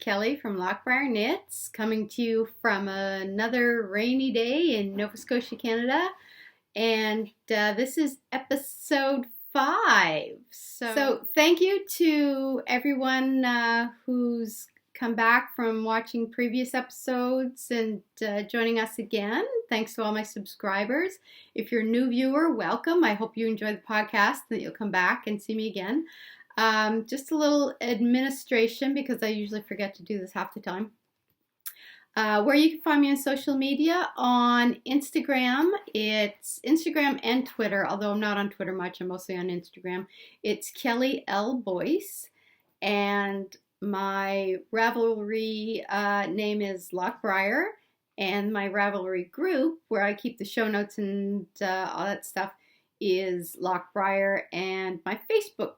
Kelly from Loch Briar Knits, coming to you from another rainy day in Nova Scotia, Canada. And this is episode 5. So thank you to everyone who's come back from watching previous episodes and joining us again. Thanks to all my subscribers. If you're a new viewer, welcome. I hope you enjoyed the podcast and that you'll come back and see me again. Just a little administration because I usually forget to do this half the time. Where you can find me on social media, on Instagram. It's Instagram and Twitter, although I'm not on Twitter much. I'm mostly on Instagram. It's Kelly L. Boyce, and my Ravelry name is Loch Briar, and my Ravelry group, where I keep the show notes and all that stuff, is Loch Briar, and my Facebook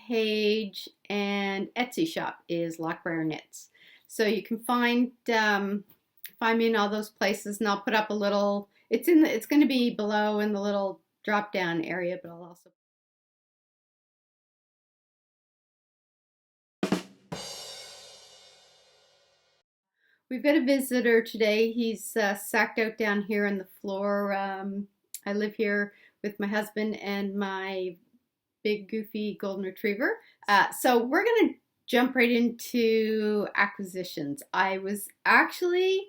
page and Etsy shop is Loch Briar Knits. So you can find me in all those places, and I'll put up a little. It's going to be below in the little drop down area, but I'll also. We've got a visitor today. He's sacked out down here on the floor. I live here with my husband and my big goofy golden retriever. So we're going to jump right into acquisitions. I was actually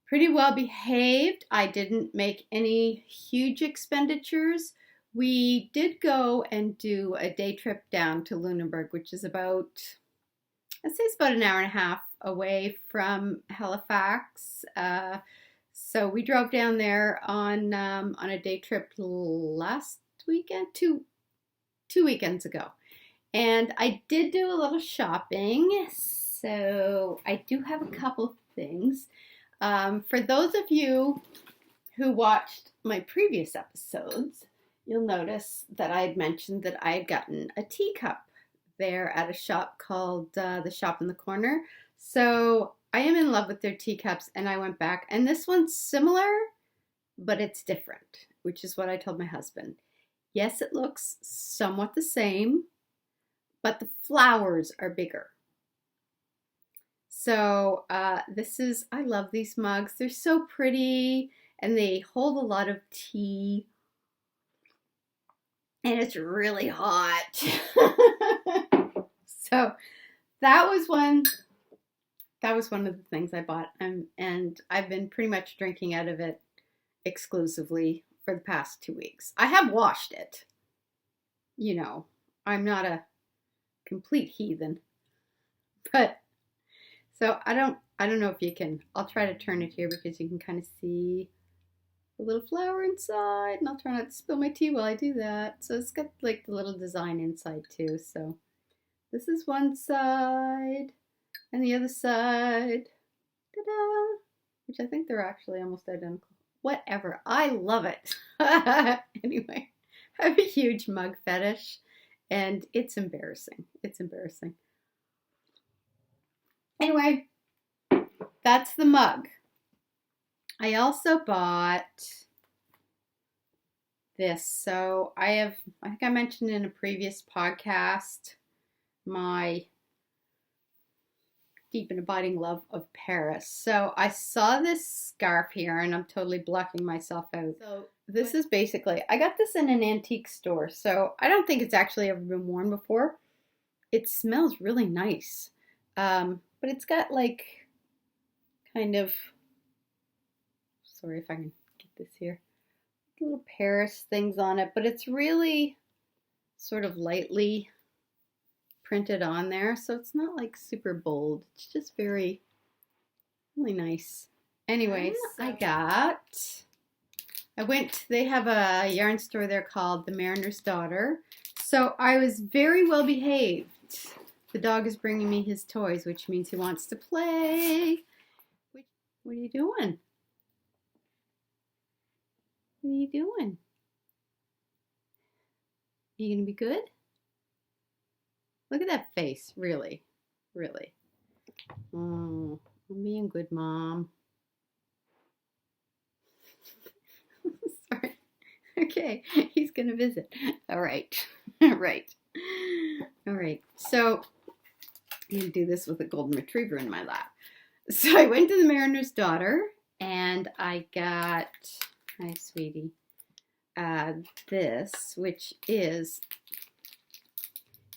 pretty well behaved. I didn't make any huge expenditures. We did go and do a day trip down to Lunenburg, which is about, I'd say it's about an hour and a half away from Halifax. So we drove down there on a day trip last weekend, two weekends ago. And I did do a little shopping, so I do have a couple of things. For those of you who watched my previous episodes, you'll notice that I had mentioned that I had gotten a teacup there at a shop called The Shop in the Corner. So I am in love with their teacups, and I went back. And this one's similar, but it's different, which is what I told my husband. Yes, it looks somewhat the same, but the flowers are bigger. So I love these mugs. They're so pretty, and they hold a lot of tea, and it's really hot. So that was one of the things I bought, and I've been pretty much drinking out of it exclusively for the past 2 weeks. I have washed it. You know, I'm not a complete heathen. But so I don't know if you can. I'll try to turn it here because you can kind of see the little flower inside, and I'll try not to spill my tea while I do that. So it's got like the little design inside too. So this is one side and the other side. Ta-da! Which I think they're actually almost identical. Whatever. I love it. Anyway, I have a huge mug fetish, and it's embarrassing. It's embarrassing. Anyway, that's the mug. I also bought this. So I think I mentioned in a previous podcast my deep and abiding love of Paris. So I saw this scarf here, and I'm totally blocking myself out. So this is basically, I got this in an antique store, so I don't think it's actually ever been worn before. It smells really nice, but it's got like kind of, sorry if I can get this here, little Paris things on it, but it's really sort of lightly printed on there, so it's not like super bold. It's just very, really nice. Anyways, they have a yarn store there called The Mariner's Daughter. So I was very well behaved. The dog is bringing me his toys, which means he wants to play. What are you doing? What are you doing? Are you gonna be good? Look at that face, really, really. Oh, I'm being good, Mom. Sorry. Okay, he's gonna visit. All right, all right, all right. So I'm going to do this with a golden retriever in my lap. So I went to the Mariner's Daughter and I got, hi sweetie, this, which is,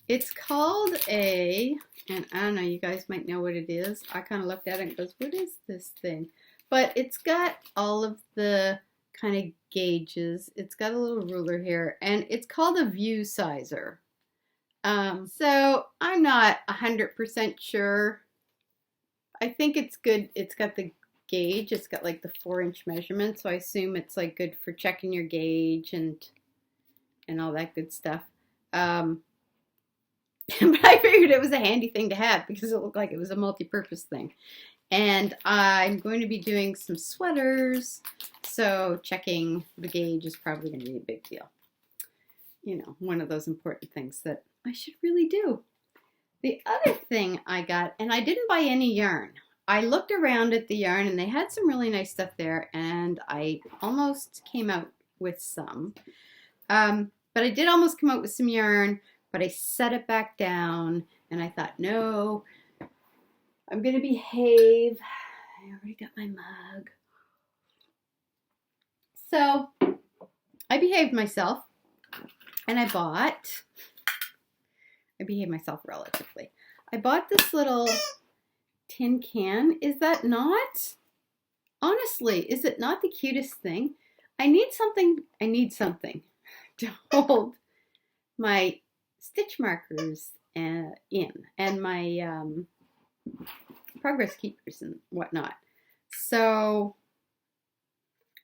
it's called a, and I don't know, you guys might know what it is. I kind of looked at it and goes, what is this thing? But it's got all of the kind of gauges. It's got a little ruler here, and it's called a view sizer. So I'm not 100% sure. I think it's good. It's got the gauge. It's got like the 4-inch measurement, so I assume it's like good for checking your gauge and all that good stuff. But I figured it was a handy thing to have because it looked like it was a multi-purpose thing. And I'm going to be doing some sweaters, so checking the gauge is probably going to be a big deal. You know, one of those important things that I should really do. The other thing I got, and I didn't buy any yarn. I looked around at the yarn and they had some really nice stuff there, and I almost came out with some. But I did almost come out with some yarn, but I set it back down and I thought, no, I'm going to behave. I already got my mug. So I behaved myself and I behaved myself relatively. I bought this little tin can. Is that not? Honestly, is it not the cutest thing? I need something to hold my stitch markers in and my progress keepers and whatnot. So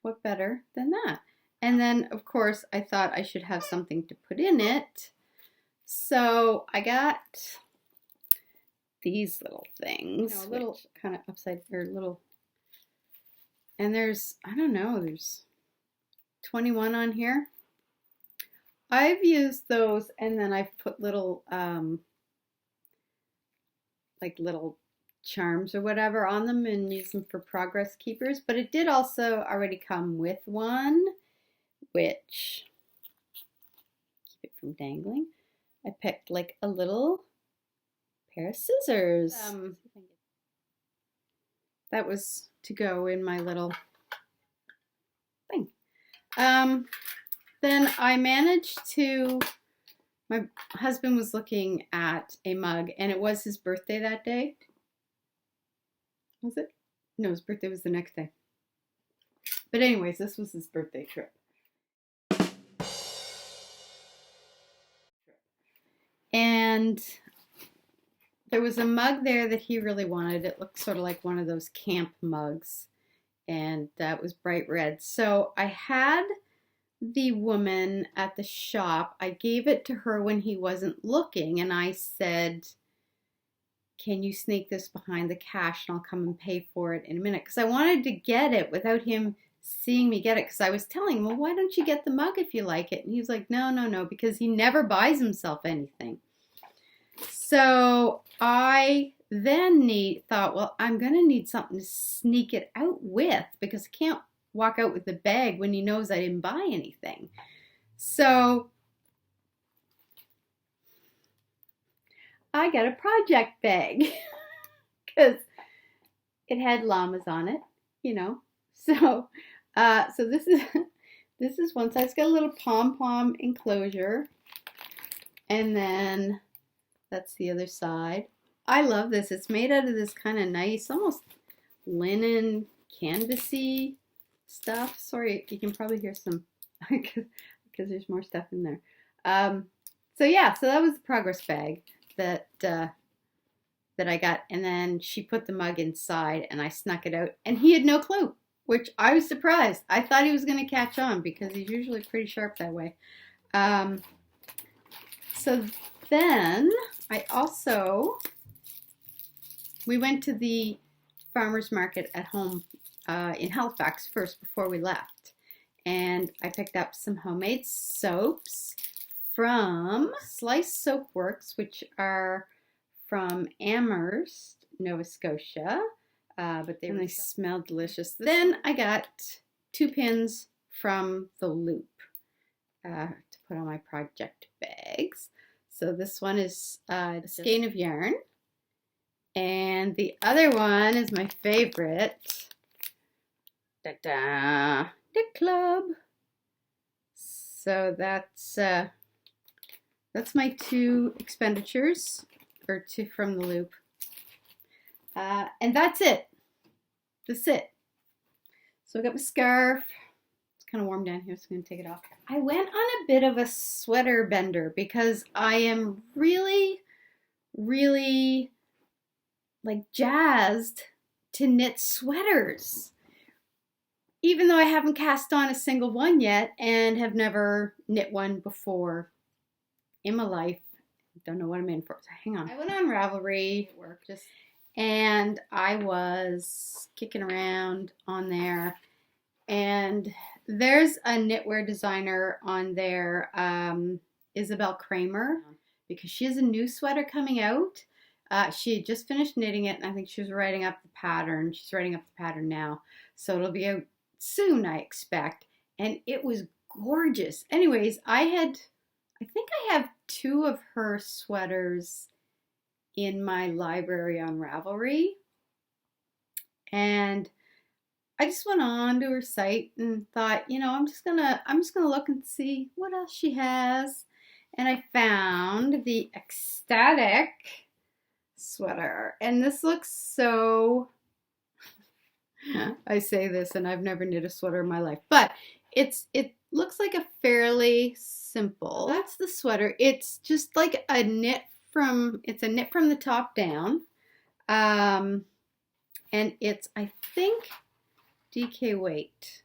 what better than that? And then of course I thought I should have something to put in it. So I got these little things, you know, a little kind of upside or little, and there's, I don't know, there's 21 on here. I've used those and then I've put little like little charms or whatever on them and use them for progress keepers, but it did also already come with one, which, keep it from dangling, I picked like a little pair of scissors. That was to go in my little thing. Then I managed to, my husband was looking at a mug and it was his birthday that day. Was it? No, his birthday was the next day. But anyways, this was his birthday trip. And there was a mug there that he really wanted. It looked sort of like one of those camp mugs. And that was bright red. So I had the woman at the shop, I gave it to her when he wasn't looking. And I said, can you sneak this behind the cash and I'll come and pay for it in a minute? Because I wanted to get it without him seeing me get it. Because I was telling him, well, why don't you get the mug if you like it? And he was like, no, because he never buys himself anything. So I then thought, well, I'm going to need something to sneak it out with because I can't walk out with the bag when he knows I didn't buy anything. So I got a project bag because it had llamas on it, you know. So so this is one side. It's got a little pom-pom enclosure, and then that's the other side. I love this. It's made out of this kind of nice, almost linen canvasy stuff. Sorry, you can probably hear some because there's more stuff in there. So yeah, so that was the progress bag that I got, and then she put the mug inside, and I snuck it out, and he had no clue, which I was surprised. I thought he was going to catch on because he's usually pretty sharp that way. So then we went to the farmer's market at home in Halifax first before we left, and I picked up some homemade soaps from Slice Soap Works, which are from Amherst, Nova Scotia, but they smell delicious. Then I got 2 pins from the Loop to put on my project bags. So this one is a skein of yarn, And the other one is my favorite. Da-da! Knit Club. So that's my 2 expenditures, or 2 from the loop. And that's it. That's it. So I got my scarf. It's kind of warm down here, so I'm going to take it off. I went on a bit of a sweater bender because I am really, really like jazzed to knit sweaters. Even though I haven't cast on a single one yet and have never knit one before in my life. Don't know what I'm in for. So hang on. I went on Ravelry at work and I was kicking around on there, and there's a knitwear designer on there, Isabell Kraemer, because she has a new sweater coming out. She had just finished knitting it, and I think she was writing up the pattern. She's writing up the pattern now, so it'll be out soon, I expect. And it was gorgeous. Anyways, I think I have 2 of her sweaters in my library on Ravelry, and I just went on to her site and thought, you know, I'm just gonna look and see what else she has, and I found the Ecstatic sweater, and this looks so. I say this, and I've never knit a sweater in my life, but it looks like a fairly simple. That's the sweater. It's just like a knit from the top down, and it's, I think, DK weight.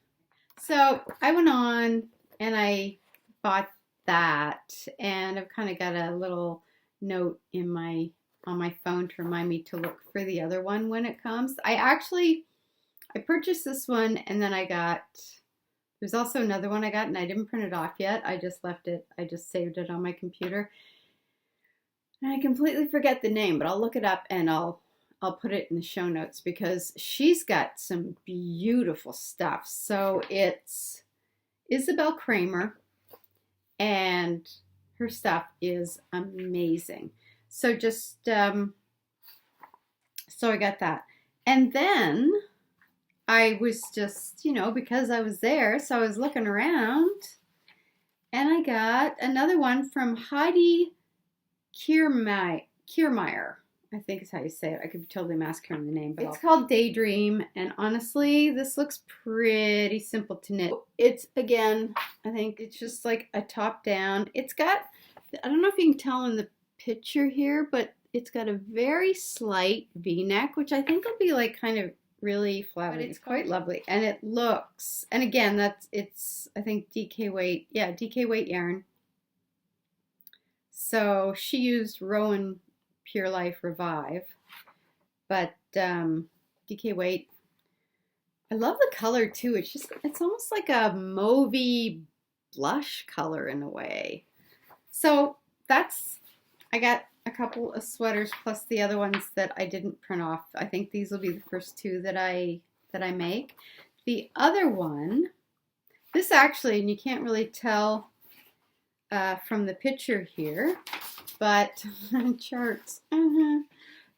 So I went on and I bought that, and I've kind of got a little note on my phone to remind me to look for the other one when it comes. I purchased this one, and then there's also another one I got, and I didn't print it off yet. I just left it. I just saved it on my computer. And I completely forget the name, but I'll look it up and I'll put it in the show notes because she's got some beautiful stuff. So it's Isabell Kraemer, and her stuff is amazing. So so I got that. And then I was just, because I was there, so I was looking around, and I got another one from Heidi Kiermaier, I think is how you say it. I could be totally massacring the name, but it's called Daydream, and honestly, this looks pretty simple to knit. It's, again, I think it's just like a top down. It's got, I don't know if you can tell in the picture here, but it's got a very slight V-neck, which I think will be like kind of really flattering. It's quite lovely, and it looks, and again, it's I think DK weight, yeah, DK weight yarn. So she used Rowan Pure Life Revive, but DK weight. I love the color too. It's almost like a mauvey blush color in a way. So I got a couple of sweaters plus the other ones that I didn't print off. I think these will be the first 2 that I make. The other one, this actually, and you can't really tell from the picture here, but charts.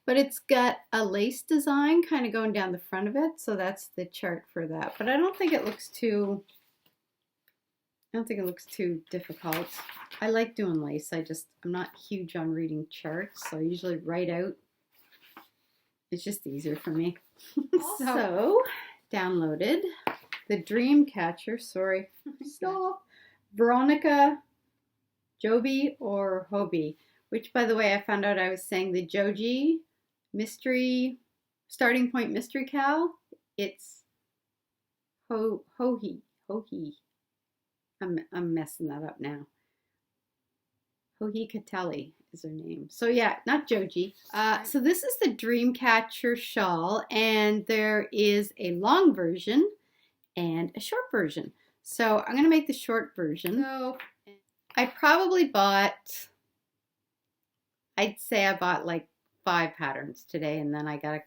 But it's got a lace design kind of going down the front of it, so that's the chart for that. But I don't think it looks too difficult. I like doing lace. I'm not huge on reading charts, so I usually write out. It's just easier for me. So, downloaded the Dream Catcher, sorry, stop, Veronica Joby or Hobie, which, by the way, I found out I was saying the Joji Mystery Starting Point Mystery Cow. It's Hohi. I'm messing that up now. Hohi Catelli is her name. So yeah, not Joji. So this is the Dreamcatcher shawl, and there is a long version and a short version. So I'm going to make the short version. So I probably bought, I'd say I bought like 5 patterns today, and then I got a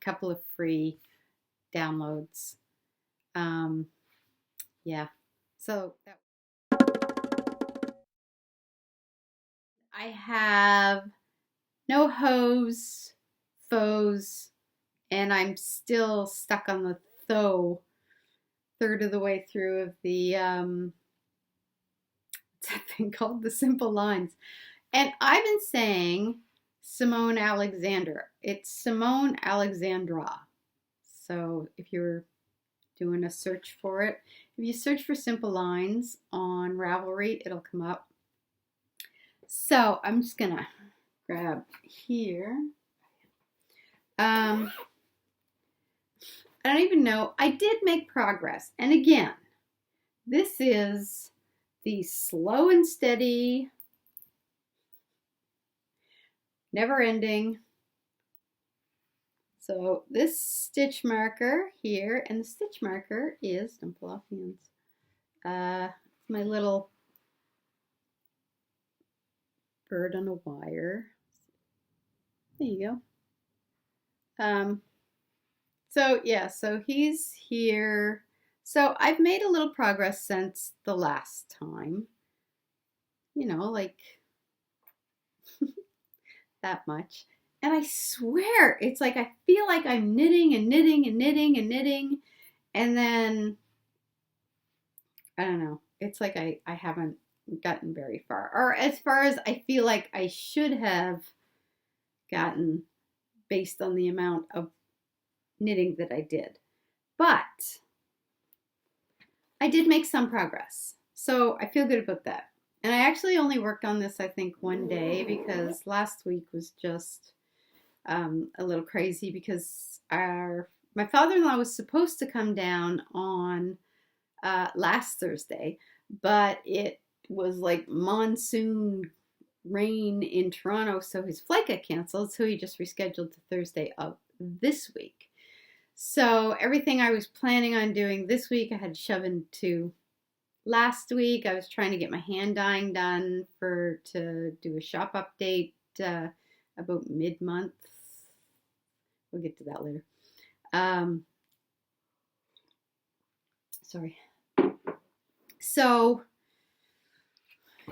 couple of free downloads. Yeah. So I have no hose, faux, and I'm still stuck on the though third of the way through of the what's that thing called? The simple lines. And I've been saying Simone Alexander. It's Simone Alexandra. So if you're doing a search for it, if you search for simple lines on Ravelry, it'll come up. So I'm just gonna grab here. I don't even know. I did make progress. And again, this is the slow and steady, never ending. So this stitch marker here, and the stitch marker is, don't pull off the ends, it's my little bird on a wire. There you go. So yeah, so he's here. So I've made a little progress since the last time. You know, like that much. And I swear, it's like I feel like I'm knitting and knitting and knitting and knitting. And then, I don't know, it's like I haven't gotten very far. Or as far as I feel like I should have gotten based on the amount of knitting that I did. But I did make some progress. So I feel good about that. And I actually only worked on this, I think, one day because last week was just a little crazy because my father-in-law was supposed to come down on last Thursday, but it was like monsoon rain in Toronto, so his flight got canceled, so he just rescheduled to Thursday of this week. So everything I was planning on doing this week, I had to shove into last week. I was trying to get my hand dyeing done to do a shop update about mid-month. We'll get to that later. Sorry. So,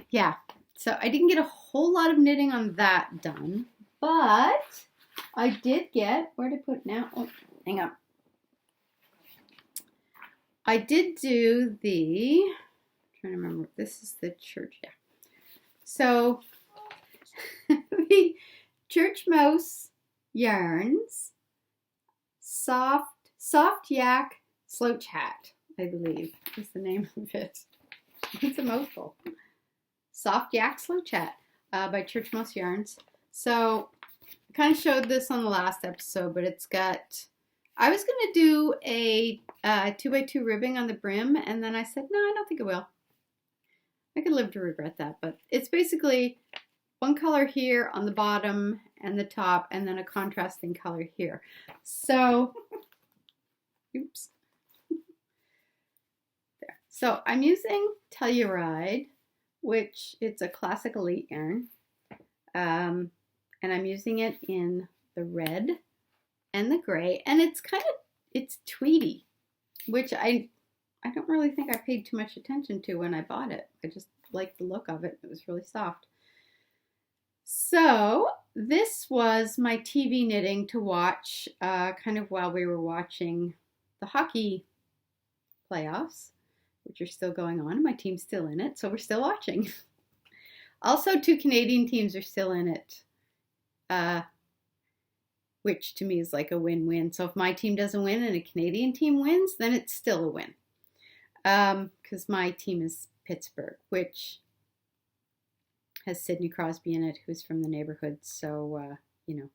yeah. So I didn't get a whole lot of knitting on that done, but I did get, where to put it now? Oh, hang on. I did do I'm trying to remember, this is the church, yeah. So, the Church Mouse yarns, soft yak slouch hat, I believe is the name of it. It's a mouthful. Soft yak slouch hat by Church Mouse Yarns. So I kind of showed this on the last episode, but it's got, I was going to do a 2x2 ribbing on the brim, and then I said, no, I don't think it will. I could live to regret that, but it's basically one color here on the bottom and the top, and then a contrasting color here. So, oops. There. So I'm using Telluride, which it's a classic elite yarn, and I'm using it in the red and the gray, and it's tweedy, which I don't really think I paid too much attention to when I bought it. I just liked the look of it. It was really soft. So this was my TV knitting to watch kind of while we were watching the hockey playoffs, which are still going on. My team's still in it, so we're still watching. Also, 2 Canadian teams are still in it, which to me is like a win-win. So if my team doesn't win and a Canadian team wins, then it's still a win. Because my team is Pittsburgh, which has Sidney Crosby in it, who's from the neighborhood. So, you know.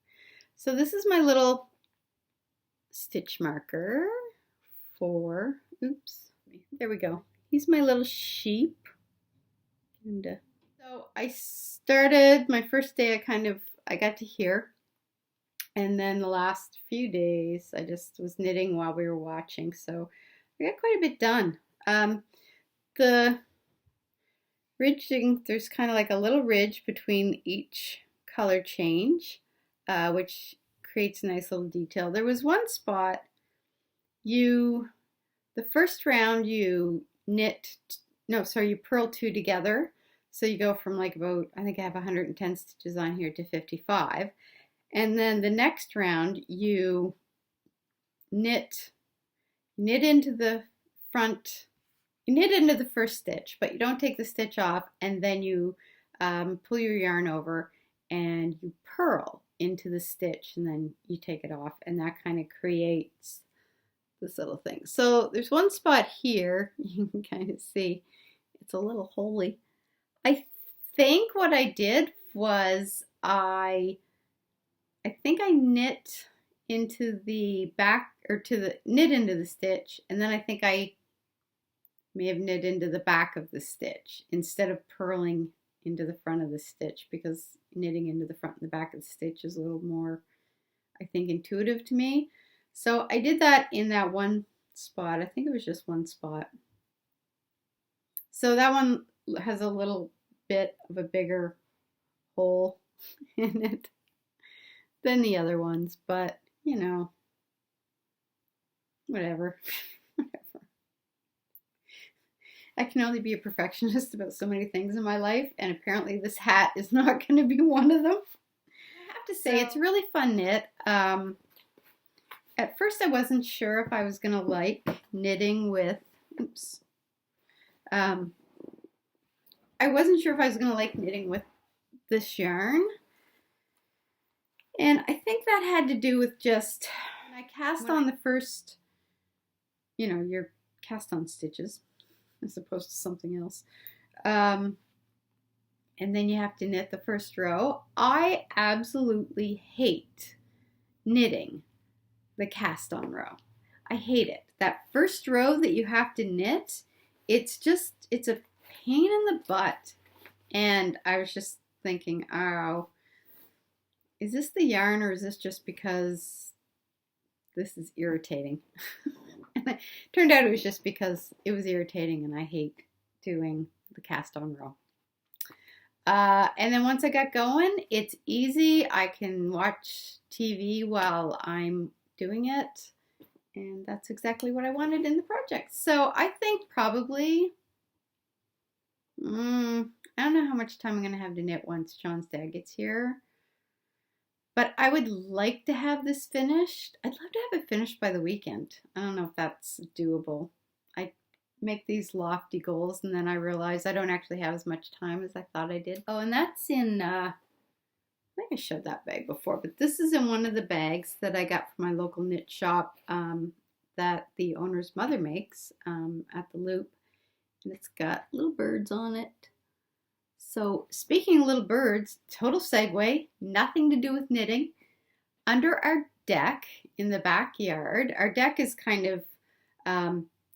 So this is my little stitch marker for, oops, there we go. He's my little sheep. And so I started, my first day I got to here. And then the last few days, I just was knitting while we were watching. So I got quite a bit done. The ridging, there's kind of like a little ridge between each color change, which creates a nice little detail. There was one spot, the first round you you purl 2 together. So you go from like about, I think I have 110 stitches on here to 55. And then the next round you knit into the front, you knit into the first stitch, but you don't take the stitch off, and then you pull your yarn over and you purl into the stitch, and then you take it off, and that kind of creates this little thing. So there's one spot here, you can kind of see, it's a little holy. I think what I did was I think I knit into the back, or knit into the stitch, and then I think I may have knit into the back of the stitch instead of purling into the front of the stitch, because knitting into the front and the back of the stitch is a little more, I think, intuitive to me. So I did that in that one spot. I think it was just one spot. So that one has a little bit of a bigger hole in it than the other ones, but you know, whatever. I can only be a perfectionist about so many things in my life, and apparently this hat is not going to be one of them. I have to say, it's a really fun knit. At first I wasn't sure if I was going to like knitting with, I wasn't sure if I was going to like knitting with this yarn. And I think that had to do with just, I cast on the first, you know, your cast on stitches as opposed to something else. And then you have to knit the first row. I absolutely hate knitting the cast on row. I hate it. That first row that you have to knit, it's a pain in the butt. And I was just thinking, oh, is this the yarn, or is this just because this is irritating? And it turned out it was just because it was irritating, and I hate doing the cast on row. And then once I got going, it's easy. I can watch TV while I'm doing it, and that's exactly what I wanted in the project. So I think probably, I don't know how much time I'm going to have to knit once John's dad gets here. But I would like to have this finished. I'd love to have it finished by the weekend. I don't know if that's doable. I make these lofty goals, and then I realize I don't actually have as much time as I thought I did. Oh, and that's in, I think I showed that bag before, but this is in one of the bags that I got from my local knit shop that the owner's mother makes at the Loop. And it's got little birds on it. So speaking of little birds, total segue, nothing to do with knitting. Under our deck in the backyard, our deck is kind of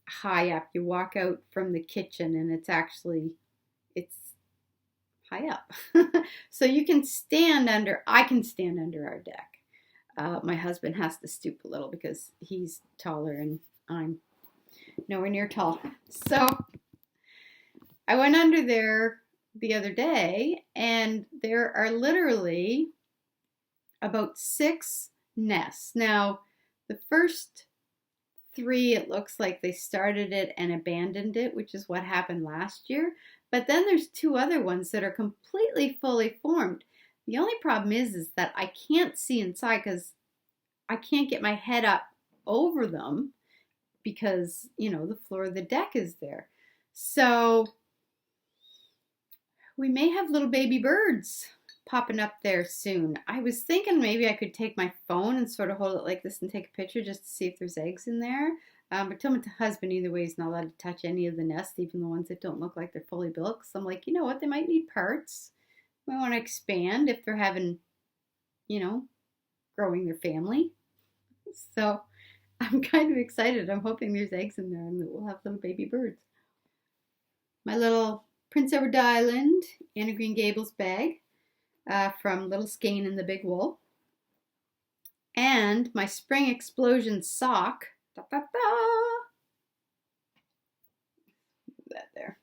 high up. You walk out from the kitchen and it's high up. So you can stand under, I can stand under our deck. My husband has to stoop a little because he's taller and I'm nowhere near tall. So I went under there the other day, and there are literally about 6 nests. Now, the first 3, it looks like they started it and abandoned it, which is what happened last year. But then there's 2 other ones that are completely fully formed. The only problem is that I can't see inside because I can't get my head up over them because, you know, the floor of the deck is there. So we may have little baby birds popping up there soon. I was thinking maybe I could take my phone and sort of hold it like this and take a picture just to see if there's eggs in there. I told my husband either way he's not allowed to touch any of the nests, even the ones that don't look like they're fully built. Because I'm like, you know what, they might need parts. We want to expand if they're having, you know, growing their family. So I'm kind of excited. I'm hoping there's eggs in there and that we'll have little baby birds. My little Prince Edward Island Anne of Green Gables bag from Little Skein and the Big Wool. And my Spring Explosion sock. Da, da, da. That there.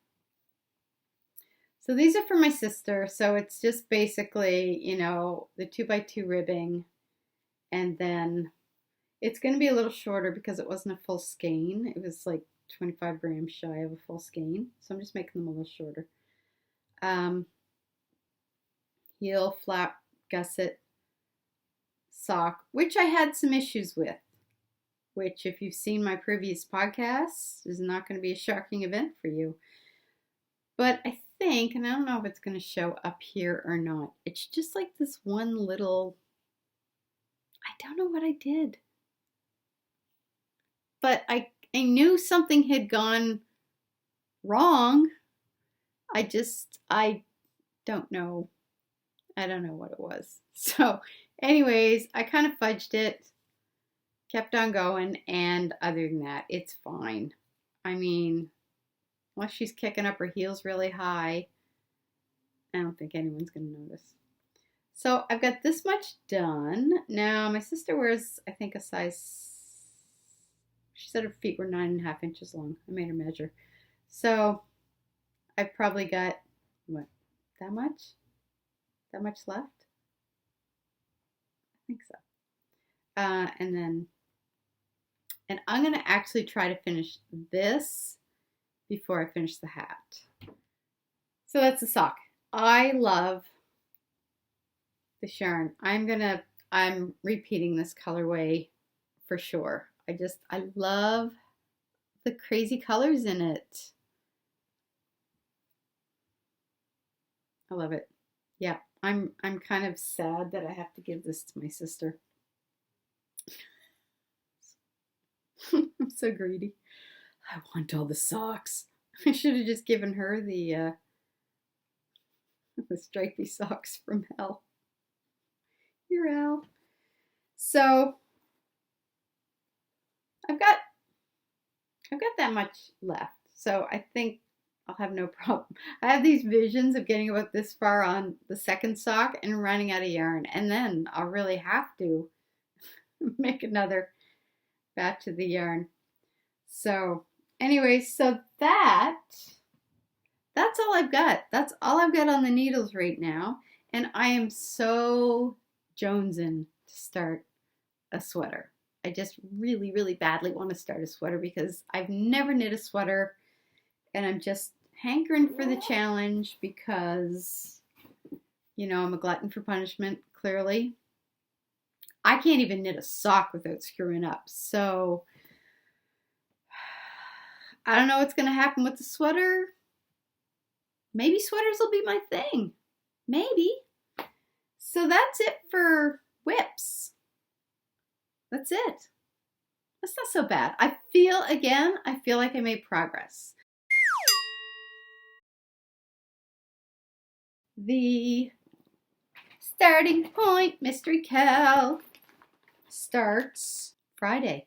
So these are for my sister. So it's just basically, you know, the 2x2 ribbing. And then it's going to be a little shorter because it wasn't a full skein. It was like 25 grams shy of a full skein. So I'm just making them a little shorter. Heel, flap, gusset, sock, which I had some issues with, which if you've seen my previous podcasts is not going to be a shocking event for you. But I think, and I don't know if it's going to show up here or not, it's just like this one little, I don't know what I did. But I knew something had gone wrong. I don't know. I don't know what it was. So anyways, I kind of fudged it, kept on going, and other than that, it's fine. I mean, unless she's kicking up her heels really high, I don't think anyone's going to notice. So I've got this much done. Now my sister wears, I think, a size, she said her feet were 9.5 inches long. I made her measure. So I've probably got, what, that much? That much left? I think so. And I'm going to actually try to finish this before I finish the hat. So that's the sock. I love the yarn. I'm repeating this colorway for sure. I love the crazy colors in it. I love it. Yeah, I'm kind of sad that I have to give this to my sister. I'm so greedy. I want all the socks. I should have just given her the stripy socks from hell. Here, Al. So I've got that much left. So I think I'll have no problem. I have these visions of getting about this far on the second sock and running out of yarn. And then I'll really have to make another batch of the yarn. So anyway, so that's all I've got. That's all I've got on the needles right now. And I am so jonesing to start a sweater. I just really, really badly want to start a sweater because I've never knit a sweater. And I'm just hankering for the challenge because, you know, I'm a glutton for punishment, clearly. I can't even knit a sock without screwing up. So I don't know what's going to happen with the sweater. Maybe sweaters will be my thing. Maybe. So that's it for WIPs. That's it. That's not so bad. I feel like I made progress. The starting point mystery cal starts Friday.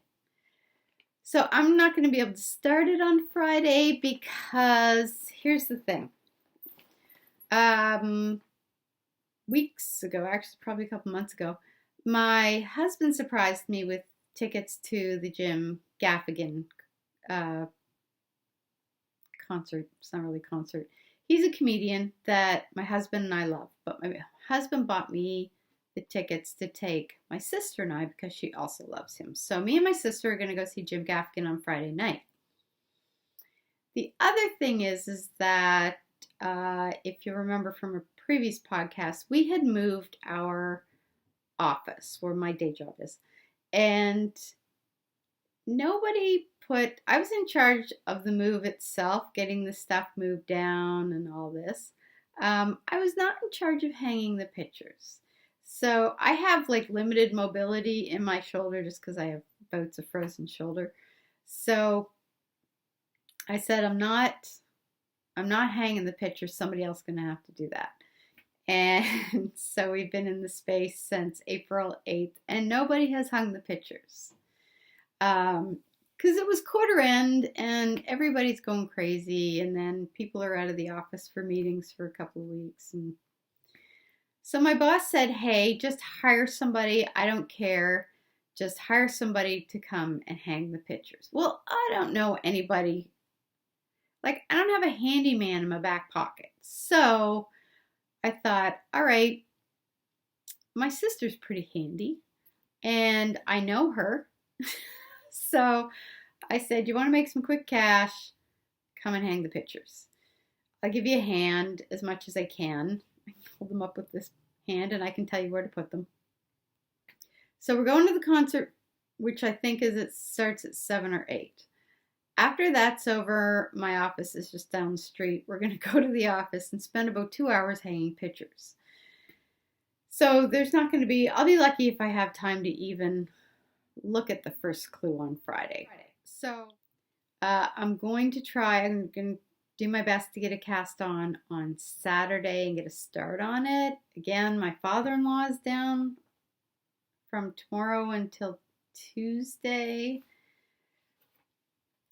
So I'm not going to be able to start it on Friday because here's the thing. Weeks ago, actually probably a couple months ago, my husband surprised me with tickets to the Jim Gaffigan concert. It's not really a concert. He's a comedian that my husband and I love, but my husband bought me the tickets to take my sister and I because she also loves him. So me and my sister are going to go see Jim Gaffigan on Friday night. The other thing is that if you remember from a previous podcast, we had moved our office where my day job is, and I was in charge of the move itself, getting the stuff moved down and all this. I was not in charge of hanging the pictures. So I have like limited mobility in my shoulder just because I have bouts of frozen shoulder. So I said, I'm not hanging the pictures. Somebody else is going to have to do that. And so we've been in the space since April 8th, and nobody has hung the pictures. Because it was quarter end, and everybody's going crazy, and then people are out of the office for meetings for a couple of weeks. And so my boss said, hey, just hire somebody. I don't care. Just hire somebody to come and hang the pictures. Well, I don't know anybody. Like, I don't have a handyman in my back pocket. So I thought, all right, my sister's pretty handy, and I know her. So I said, you want to make some quick cash? Come and hang the pictures. I'll give you a hand as much as I can. I hold them up with this hand, and I can tell you where to put them. So we're going to the concert, which I think it starts at 7 or 8. After that's over, my office is just down the street. We're going to go to the office and spend about 2 hours hanging pictures. So there's not going to be, I'll be lucky if I have time to even look at the first clue on Friday. So I'm going to do my best to get a cast on Saturday and get a start on it. Again, my father-in-law is down from tomorrow until Tuesday.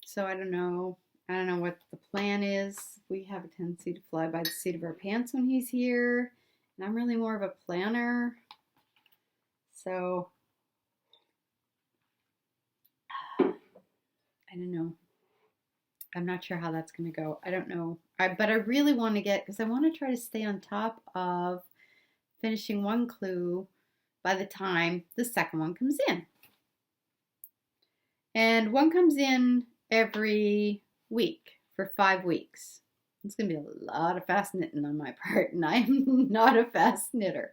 So I don't know what the plan is. We have a tendency to fly by the seat of our pants when he's here. And I'm really more of a planner. So I don't know. I'm not sure how that's going to go. I don't know. But I really want to because I want to try to stay on top of finishing one clue by the time the second one comes in. And one comes in every week for 5 weeks. It's going to be a lot of fast knitting on my part, and I am not a fast knitter.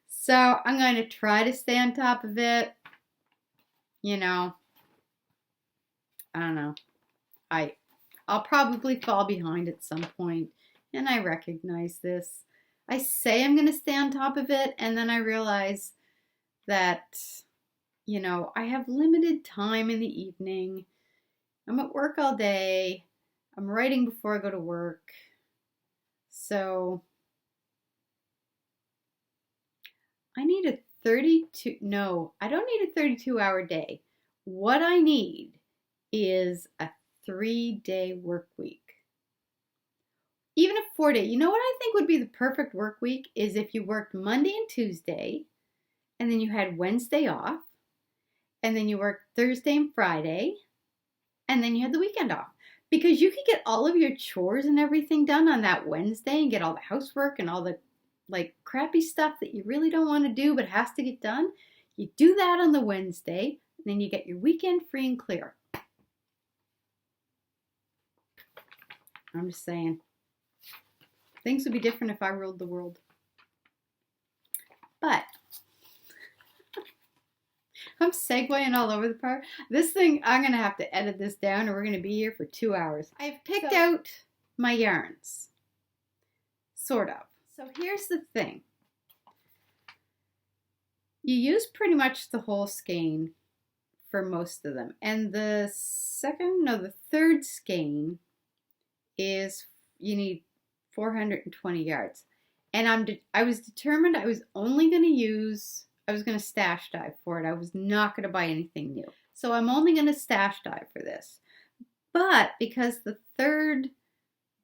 So I'm going to try to stay on top of it. You know, I don't know. I'll probably fall behind at some point, and I recognize this. I say I'm going to stay on top of it, and then I realize that, you know, I have limited time in the evening. I'm at work all day. I'm writing before I go to work. So I need I don't need a 32-hour day. What I need is a 3-day work week. Even a 4-day. You know what I think would be the perfect work week is if you worked Monday and Tuesday, and then you had Wednesday off, and then you worked Thursday and Friday, and then you had the weekend off. Because you could get all of your chores and everything done on that Wednesday and get all the housework and all the like crappy stuff that you really don't want to do but has to get done. You do that on the Wednesday, and then you get your weekend free and clear. I'm just saying. Things would be different if I ruled the world. But I'm segueing all over the part. This thing, I'm going to have to edit this down or we're going to be here for 2 hours. I've picked out my yarns. Sort of. So here's the thing. You use pretty much the whole skein for most of them. And the third skein is you need 420 yards. And I was determined I was only going to stash dye for it. I was not going to buy anything new. So I'm only going to stash dye for this. But because the third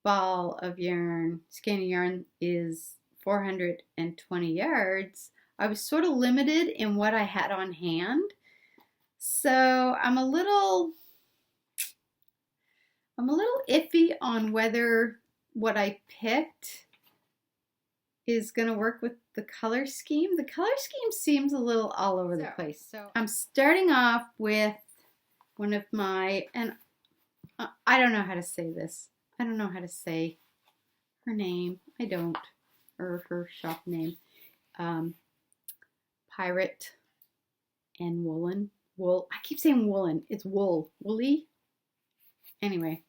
ball of yarn, skein of yarn, is 420 yards, I was sort of limited in what I had on hand. So I'm a little iffy on whether what I picked is going to work with the color scheme. The color scheme seems a little all over the place. So I'm starting off with one of my, and I don't know how to say this. I don't know how to say her name. I don't, or her shop name. Pirate and Woolen. Wool. I keep saying woolen. It's wool. Woolly. Anyway,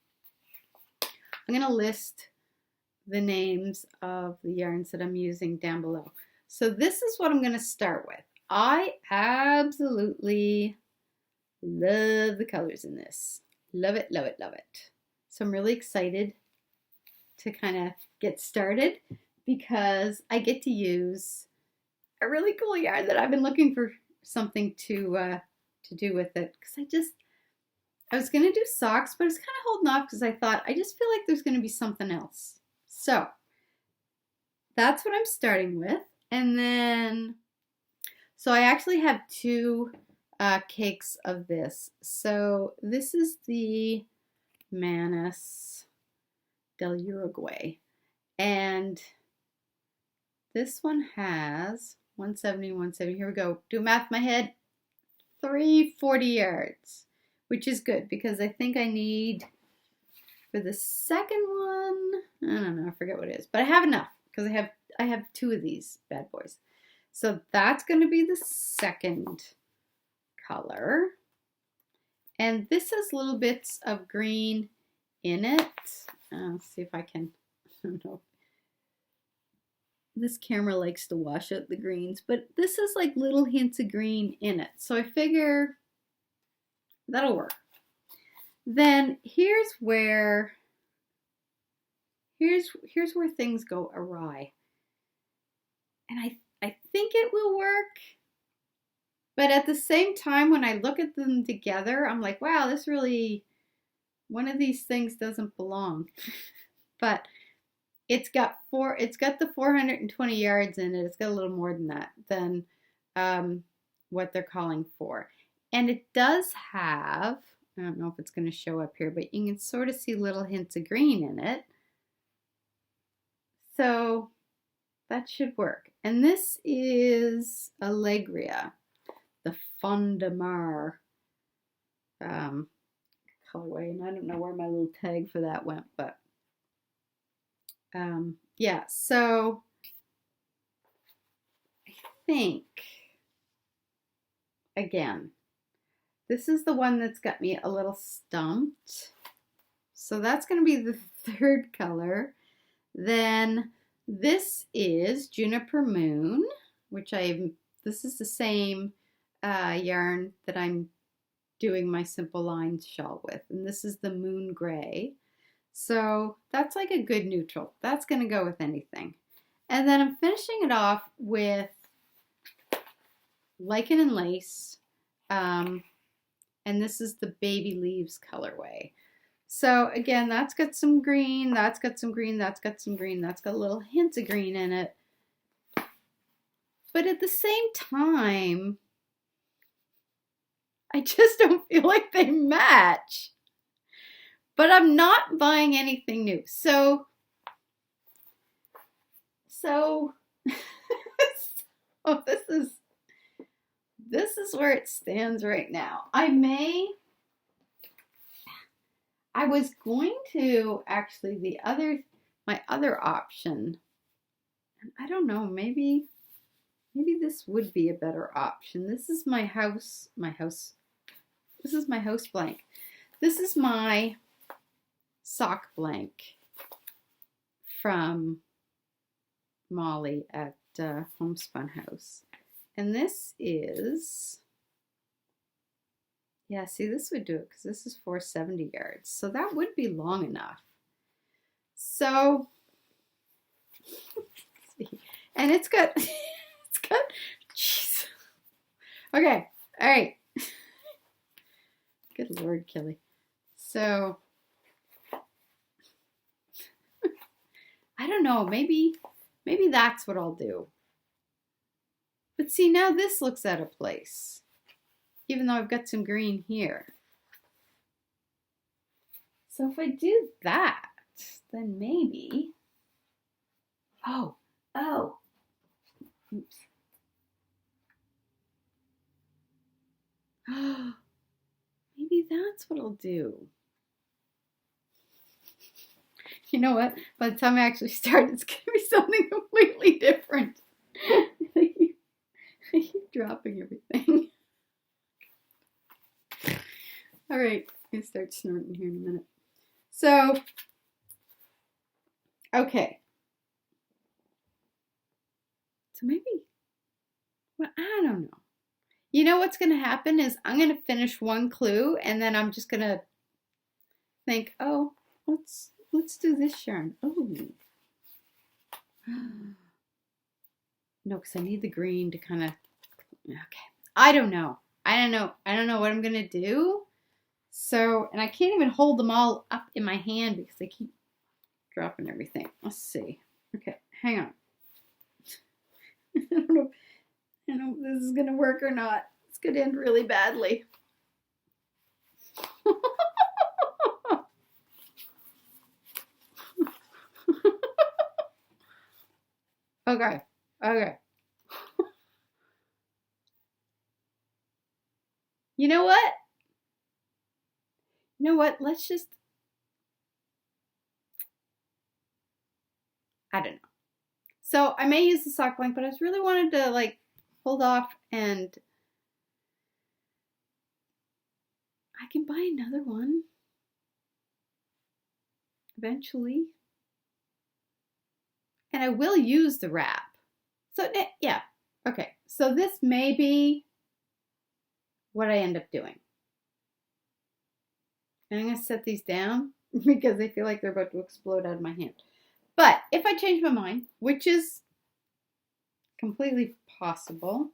I'm going to list the names of the yarns that I'm using down below. So this is what I'm going to start with. I absolutely love the colors in this. Love it, love it, love it. So I'm really excited to kind of get started because I get to use a really cool yarn that I've been looking for something to do with it. Because I was going to do socks, but I was kind of holding off because I thought, I just feel like there's going to be something else. So that's what I'm starting with. And then, so I actually have 2 cakes of this. So this is the Manis del Uruguay. And this one has 170, 170. Here we go. Do math in my head. 340 yards, which is good because I think I need, for the second one, I don't know, I forget what it is, but I have enough because I have 2 of these bad boys. So that's going to be the second color. And this has little bits of green in it. Let's see if I can, I don't know. This camera likes to wash out the greens, but this is like little hints of green in it. So I figure that'll work. Then here's where things go awry. And I think it will work. But at the same time, when I look at them together, I'm like, wow, this really, one of these things doesn't belong. But it's got the 420 yards in it. It's got a little more than that, than what they're calling for. And it does have, I don't know if it's going to show up here, but you can sort of see little hints of green in it. So that should work. And this is Allegria, the Fond de Mar colorway. And I don't know where my little tag for that went, but yeah, so I think, again, this is the one that's got me a little stumped. So that's going to be the third color. Then this is Juniper Moon, which this is the same yarn that I'm doing my Simple Lines shawl with. And this is the Moon Gray. So that's like a good neutral. That's going to go with anything. And then I'm finishing it off with Lichen and Lace. And this is the Baby Leaves colorway. So again, that's got some green, that's got some green, that's got some green, that's got little hints of green in it. But at the same time, I just don't feel like they match. But I'm not buying anything new. So oh, this is where it stands right now. I was going to actually my other option. I don't know, maybe this would be a better option. This is my house This is my house blank. This is my sock blank from Molly at Homespun House. And this is, yeah, see, this would do it because this is 470 yards. So that would be long enough. So, and it's got, jeez. Okay, all right. Good Lord, Kelly. So, I don't know, maybe that's what I'll do. But see, now this looks out of place, even though I've got some green here. So if I do that, then maybe, oh, oops. Maybe that's what I'll do. You know what? By the time I actually start, it's going to be something completely different. I keep dropping everything. All right, I'm going to start snorting here in a minute. So, okay. So maybe, well, I don't know. You know what's going to happen is I'm going to finish one clue and then I'm just going to think, oh, let's do this yarn. Oh. No, because I need the green to kind of, okay. I don't know what I'm going to do. So, and I can't even hold them all up in my hand because they keep dropping everything. Let's see. Okay, hang on. I don't know if this is going to work or not. It's going to end really badly. Okay. You know what? Let's just, I don't know. So I may use the sock blank, but I just really wanted to like hold off and I can buy another one eventually. And I will use the wrap. So yeah, okay. So this may be what I end up doing. And I'm going to set these down because I feel like they're about to explode out of my hand. But if I change my mind, which is completely possible,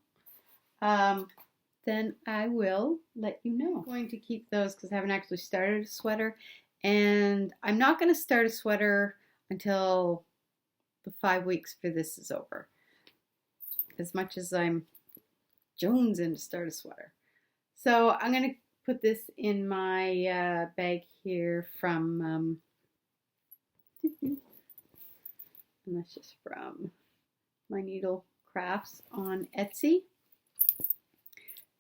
then I will let you know. I'm going to keep those because I haven't actually started a sweater. And I'm not going to start a sweater until the 5 weeks for this is over. As much as I'm jonesing to start a sweater. So I'm going to put this in my bag here from, and that's just from my needle crafts on Etsy.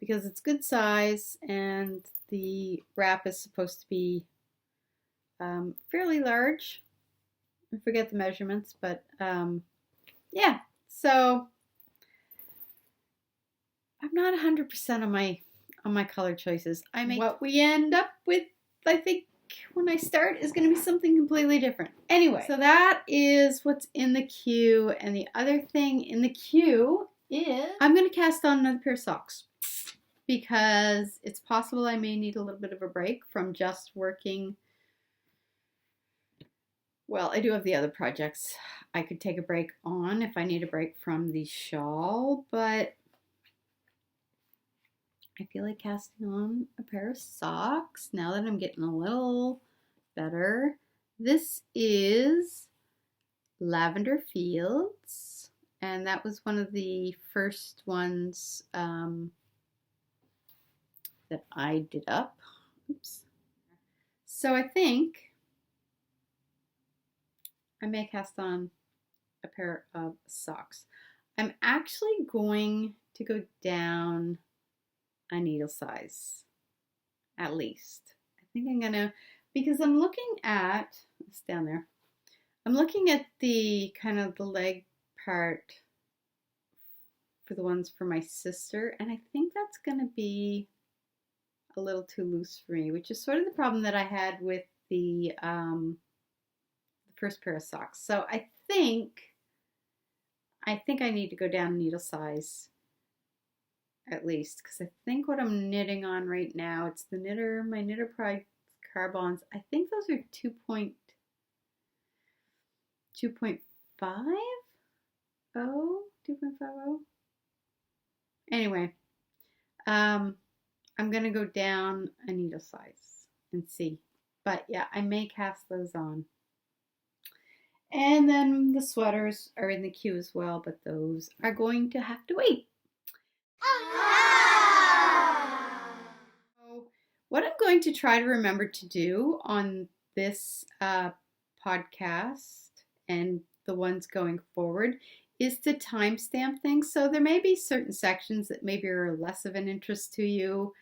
Because it's good size and the wrap is supposed to be fairly large. I forget the measurements, but yeah. So I'm not 100% on my color choices. I make what we end up with, I think, when I start is going to be something completely different. Anyway, so that is what's in the queue, and the other thing in the queue is I'm going to cast on another pair of socks because it's possible I may need a little bit of a break from just working. Well, I do have the other projects I could take a break on if I need a break from the shawl, but I feel like casting on a pair of socks now that I'm getting a little better. This is Lavender Fields, and that was one of the first ones that I did up. Oops. So I think I may cast on a pair of socks. I'm actually going to go down a needle size, at least. I think I'm gonna, because I'm looking at, it's down there, I'm looking at the kind of the leg part for the ones for my sister, and I think that's gonna be a little too loose for me, which is sort of the problem that I had with the first pair of socks. So I think I need to go down needle size at least, because I think what I'm knitting on right now, it's the my Knitter Pride Carbons. I think those are 2.50? 2.50? Anyway, I'm gonna go down a needle size and see. But yeah, I may cast those on. And then the sweaters are in the queue as well, but those are going to have to wait. So what I'm going to try to remember to do on this podcast and the ones going forward is to timestamp things. So there may be certain sections that maybe are less of an interest to you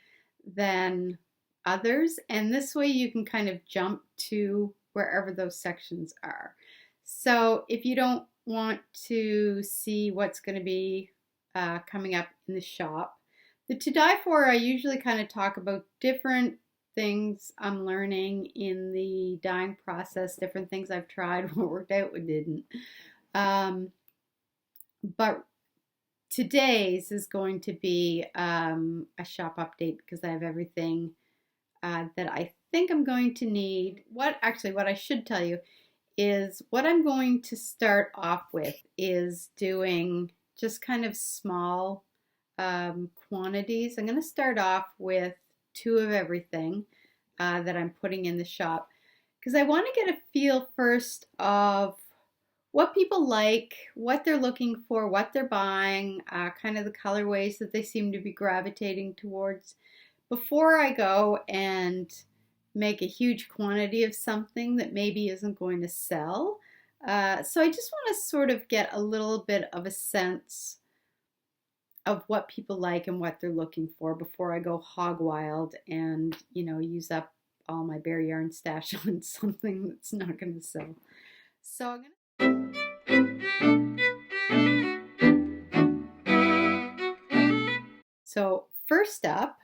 than others. And this way you can kind of jump to wherever those sections are. So if you don't want to see what's going to be coming up in the shop, the To Die For, I usually kind of talk about different things I'm learning in the dyeing process, different things I've tried, what worked out, what didn't. But today's is going to be a shop update because I have everything that I think I'm going to need. What I should tell you is what I'm going to start off with is doing just kind of small quantities. I'm going to start off with 2 of everything that I'm putting in the shop because I want to get a feel first of what people like, what they're looking for, what they're buying, kind of the colorways that they seem to be gravitating towards before I go and make a huge quantity of something that maybe isn't going to sell. So I just want to sort of get a little bit of a sense of what people like and what they're looking for before I go hog wild and, use up all my bare yarn stash on something that's not going to sell. So I'm going to first up,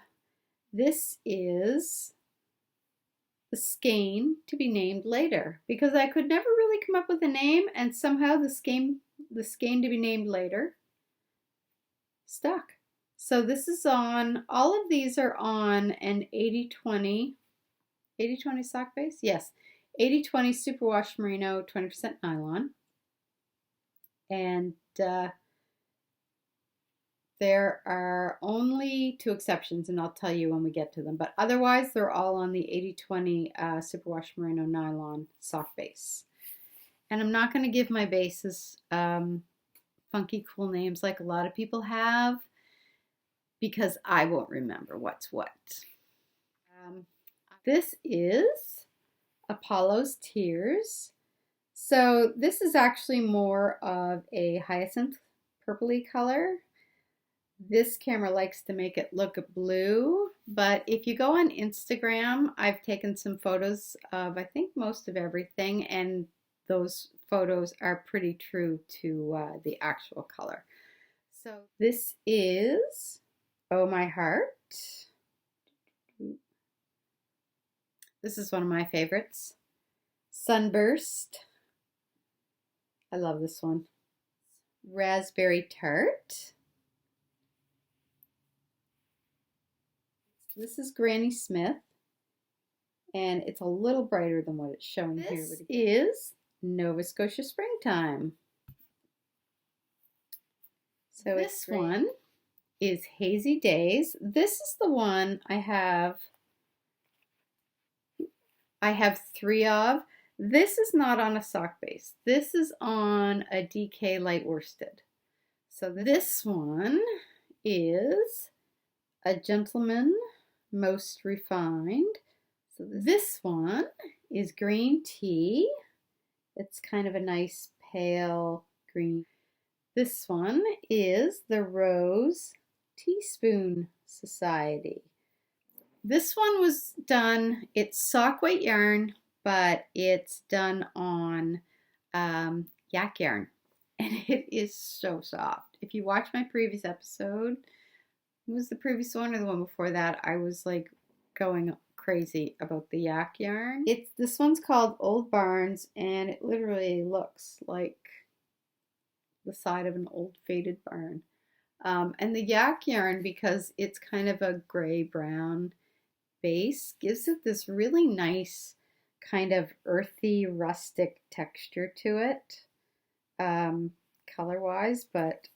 this is the skein to be named later, because I could never really come up with a name, and somehow the skein to be named later stuck. So this is on, all of these are on an 80-20 sock base? Yes, 80-20 superwash merino, 20% nylon. And there are only 2 exceptions, and I'll tell you when we get to them. But otherwise, they're all on the 80-20 superwash merino nylon sock base. And I'm not going to give my bases funky, cool names like a lot of people have, because I won't remember what's what. This is Apollo's Tears. So this is actually more of a hyacinth purpley color. This camera likes to make it look blue, but if you go on Instagram, I've taken some photos of, I think, most of everything, and those photos are pretty true to the actual color. So this is Oh My Heart. This is one of my favorites. Sunburst. I love this one. Raspberry Tart. This is Granny Smith, and it's a little brighter than what it's showing here. This is Nova Scotia Springtime. So this one is Hazy Days. This is the one I have 3 of. This is not on a sock base. This is on a DK light worsted. So this one is A Gentleman Most Refined. So this one is Green Tea. It's kind of a nice pale green. This one is the Rose Teaspoon Society. This one was done, it's sock weight yarn, but it's done on yak yarn, and it is so soft. If you watch my previous episode, it was the previous one or the one before that, I was like going crazy about the yak yarn. This one's called Old Barns, and it literally looks like the side of an old faded barn. And the yak yarn, because it's kind of a gray-brown base, gives it this really nice kind of earthy, rustic texture to it, color-wise, but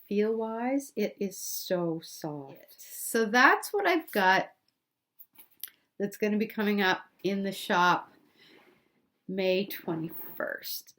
feel-wise, it is so soft. So that's what I've got that's going to be coming up in the shop May 21st.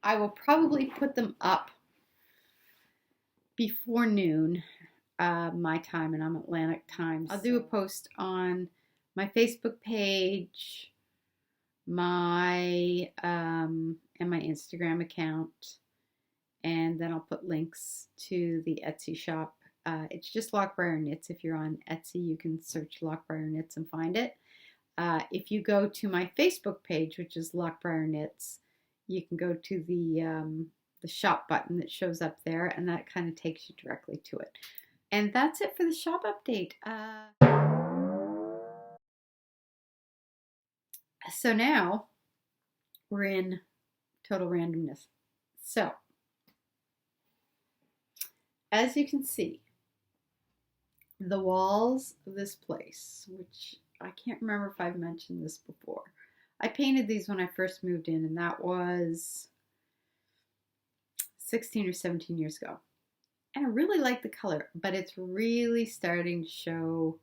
I will probably put them up before noon, my time, and I'm Atlantic time. I'll do a post on my Facebook page, and my Instagram account, and then I'll put links to the Etsy shop. It's just Loch Briar Knits. If you're on Etsy, you can search Loch Briar Knits and find it. If you go to my Facebook page, which is Loch Briar Knits, you can go to the shop button that shows up there, and that kind of takes you directly to it. And that's it for the shop update. So now we're in total randomness. So as you can see, the walls of this place, which I can't remember if I've mentioned this before. I painted these when I first moved in, and that was 16 or 17 years ago. And I really like the color, but it's really starting to show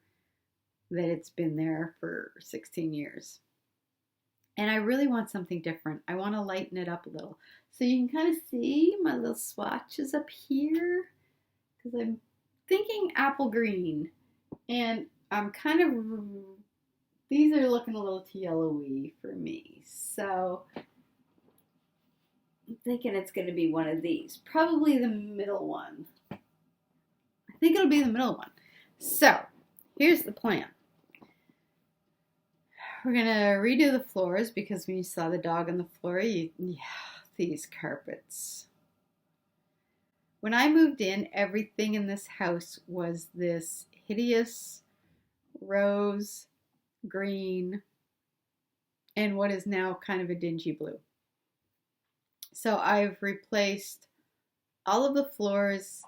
that it's been there for 16 years. And I really want something different. I want to lighten it up a little. So you can kind of see my little swatches up here, because I'm thinking apple green. And I'm kind of, these are looking a little too yellowy for me. So I'm thinking it's going to be one of these. Probably the middle one. I think it'll be the middle one. So here's the plan. We're going to redo the floors because when you saw the dog on the floor, these carpets. When I moved in, everything in this house was this hideous rose, green, and what is now kind of a dingy blue. So I've replaced all of the floors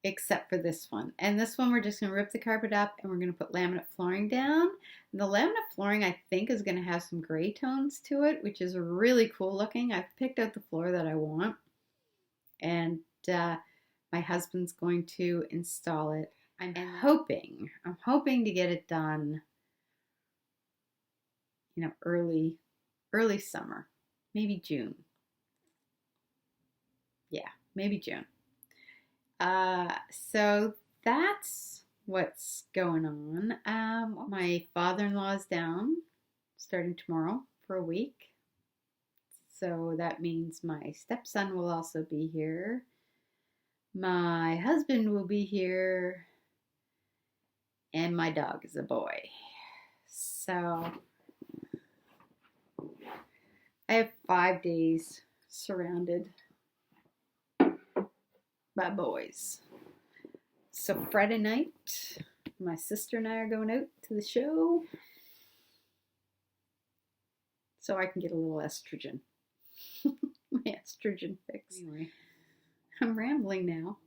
except for this one. And this one we're just going to rip the carpet up and we're going to put laminate flooring down. And the laminate flooring I think is going to have some gray tones to it, which is really cool looking. I've picked out the floor that I want. And my husband's going to install it. I'm hoping to get it done, early summer, maybe June. Yeah, maybe June. So that's what's going on. My father-in-law is down starting tomorrow for a week. So that means my stepson will also be here. My husband will be here. And my dog is a boy. So I have 5 days surrounded by boys. So Friday night, my sister and I are going out to the show so I can get a little estrogen. My estrogen fix. Anyway, I'm rambling now.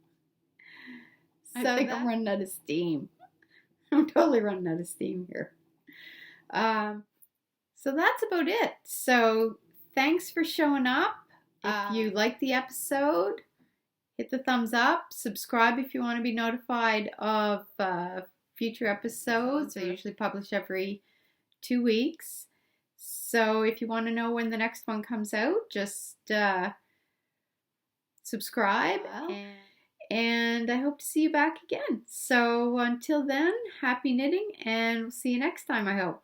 So I think I'm running out of steam. I'm totally running out of steam here. So that's about it. So thanks for showing up. If you liked the episode, hit the thumbs up. Subscribe if you want to be notified of future episodes. I usually publish every 2 weeks. So if you want to know when the next one comes out, just subscribe. And I hope to see you back again. So until then, happy knitting, and we'll see you next time, I hope.